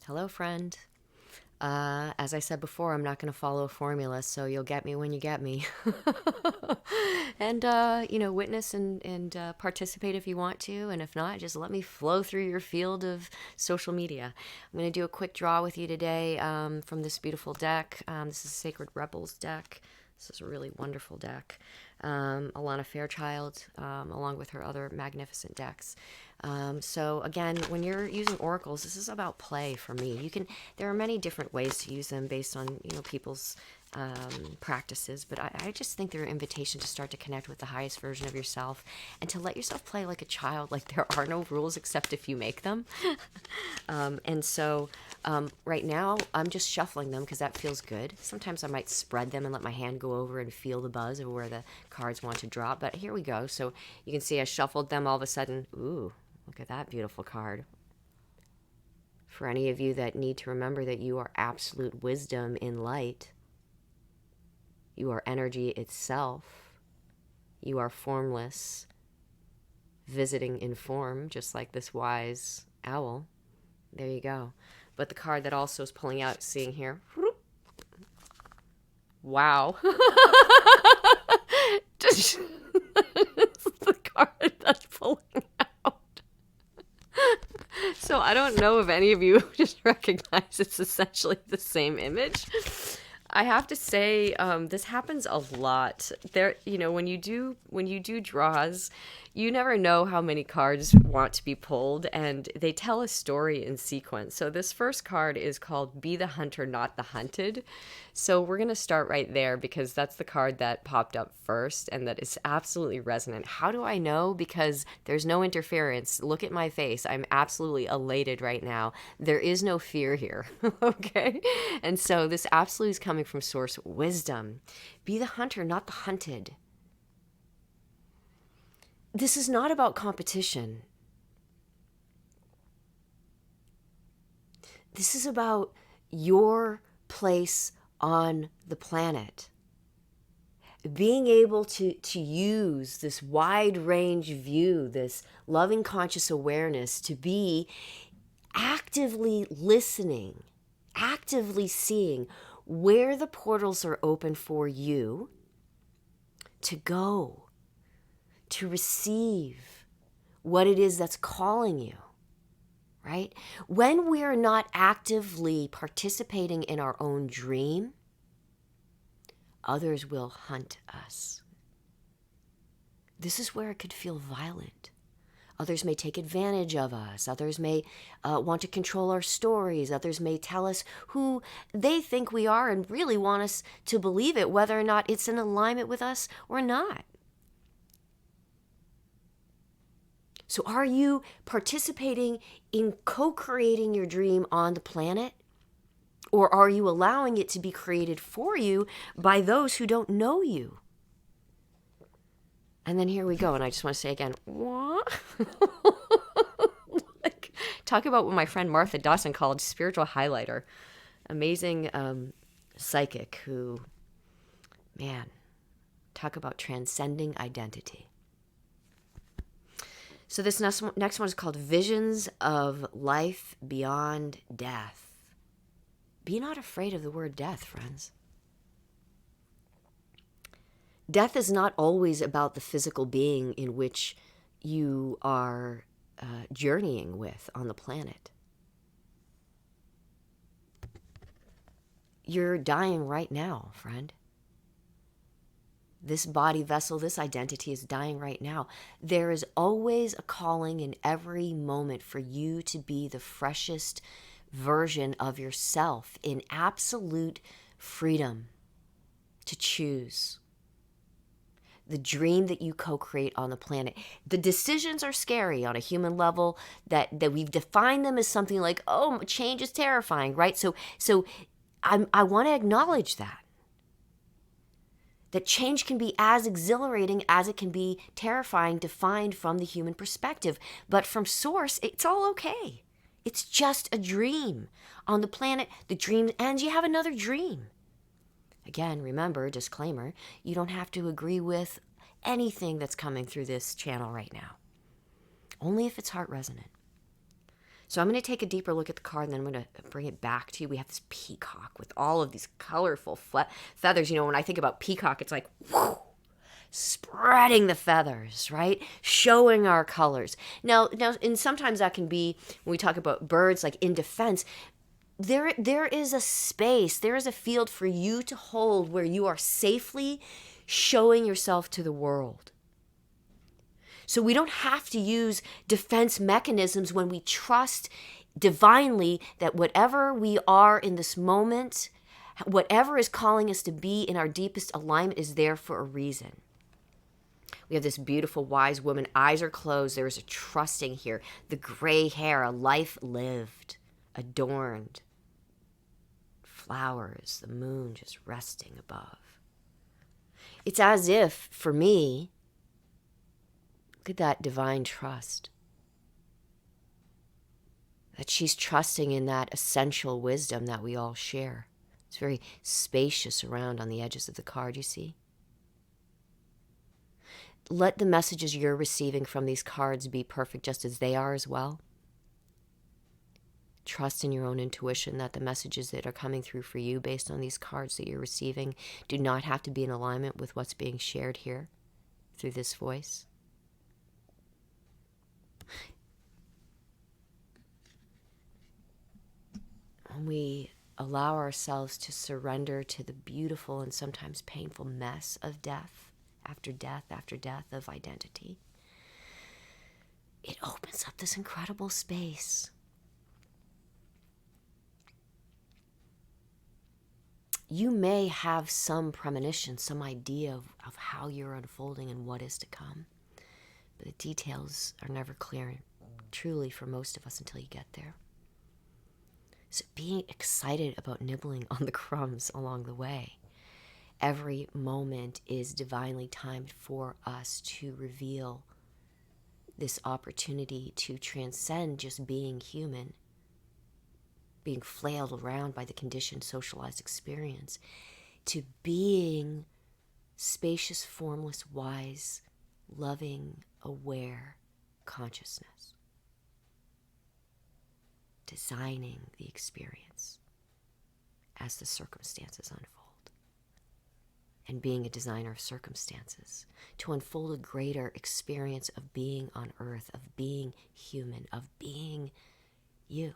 Hello, friend. As I said before, I'm not going to follow a formula, so you'll get me when you get me. And, witness and participate if you want to. And if not, just let me flow through your field of social media. I'm going to do a quick draw with you today from this beautiful deck. This is Sacred Rebels deck. This is a really wonderful deck. Alana Fairchild, along with her other magnificent decks. So again, when you're using oracles, this is about play for me. There are many different ways to use them based on, people's practices, but I just think they're an invitation to start to connect with the highest version of yourself and to let yourself play like a child. Like there are no rules except if you make them. Right now I'm just shuffling them because that feels good. Sometimes I might spread them and let my hand go over and feel the buzz of where the cards want to drop. But here we go. So you can see I shuffled them all of a sudden. Ooh, look at that beautiful card. For any of you that need to remember that you are absolute wisdom in light, you are energy itself, you are formless, visiting in form, just like this wise owl. There you go. But the card that also is pulling out, seeing here, wow. It's the card that's pulling out. So I don't know if any of you just recognize it's essentially the same image. I have to say, this happens a lot. There, when you do draws, you never know how many cards want to be pulled, and they tell a story in sequence. So this first card is called "Be the Hunter, Not the Hunted." So we're gonna start right there because that's the card that popped up first, and that is absolutely resonant. How do I know? Because there's no interference. Look at my face. I'm absolutely elated right now. There is no fear here. Okay, and so this absolutely is coming from source wisdom. Be the hunter, not the hunted. This is not about competition. This is about your place on the planet. Being able to use this wide range view, this loving conscious awareness, to be actively listening, actively seeing where the portals are open for you to go, to receive what it is that's calling you, right? When we're not actively participating in our own dream, others will hunt us. This is where it could feel violent. Others may take advantage of us. Others may want to control our stories. Others may tell us who they think we are and really want us to believe it, whether or not it's in alignment with us or not. So are you participating in co-creating your dream on the planet? Or are you allowing it to be created for you by those who don't know you? And then here we go. And I just want to say again, what? Talk about what my friend Martha Dawson called spiritual highlighter. Amazing psychic who, man, talk about transcending identity. So this next one is called Visions of Life Beyond Death. Be not afraid of the word death, friends. Death is not always about the physical being in which you are journeying with on the planet. You're dying right now, friend. This body vessel, this identity is dying right now. There is always a calling in every moment for you to be the freshest version of yourself in absolute freedom to choose the dream that you co-create on the planet. The decisions are scary on a human level, that we've defined them as something like, oh, change is terrifying, right? So I want to acknowledge that change can be as exhilarating as it can be terrifying, defined from the human perspective. But from source, it's all okay. It's just a dream. On the planet, the dream ends, you have another dream. Again, remember, disclaimer, you don't have to agree with anything that's coming through this channel right now. Only if it's heart resonant. So I'm going to take a deeper look at the card, and then I'm going to bring it back to you. We have this peacock with all of these colorful feathers. You know, when I think about peacock, it's like, whoo, spreading the feathers, right? Showing our colors. Now, and sometimes that can be, when we talk about birds, like in defense, there is a space, there is a field for you to hold where you are safely showing yourself to the world. So we don't have to use defense mechanisms when we trust divinely that whatever we are in this moment, whatever is calling us to be in our deepest alignment, is there for a reason. We have this beautiful, wise woman. Eyes are closed. There is a trusting here. The gray hair, a life lived, adorned. Flowers, the moon just resting above. It's as if, for me, look at that divine trust. That she's trusting in that essential wisdom that we all share. It's very spacious around on the edges of the card, you see. Let the messages you're receiving from these cards be perfect just as they are as well. Trust in your own intuition that the messages that are coming through for you based on these cards that you're receiving do not have to be in alignment with what's being shared here through this voice. When we allow ourselves to surrender to the beautiful and sometimes painful mess of death after death after death of identity, it opens up this incredible space. You may have some premonition, some idea of how you're unfolding and what is to come, but the details are never clear, truly, for most of us until you get there. So being excited about nibbling on the crumbs along the way. Every moment is divinely timed for us to reveal this opportunity to transcend just being human, being flailed around by the conditioned socialized experience, to being spacious, formless, wise, loving, aware consciousness. Designing the experience as the circumstances unfold. And being a designer of circumstances to unfold a greater experience of being on earth, of being human, of being you.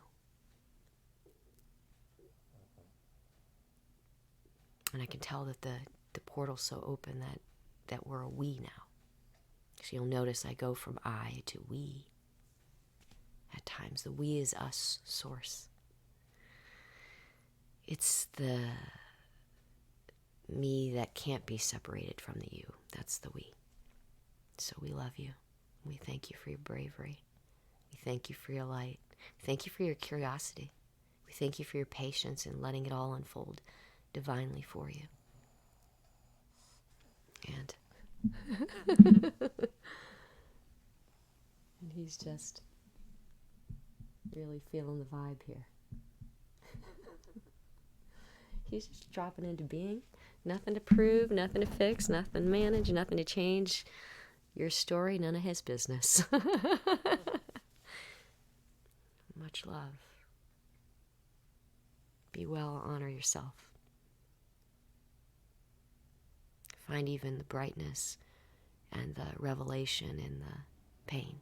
And I can tell that the portal's so open that we're a we now. So you'll notice I go from I to we. At times, the we is us source. It's the me that can't be separated from the you. That's the we. So we love you. We thank you for your bravery. We thank you for your light. We thank you for your curiosity. We thank you for your patience in letting it all unfold divinely for you. And he's just really feeling the vibe here. He's just dropping into being. Nothing to prove, nothing to fix, nothing to manage, nothing to change. Your story, none of his business. Much love. Be well, honor yourself. Find even the brightness and the revelation in the pain.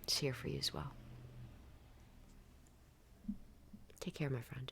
It's here for you as well. Take care, my friend.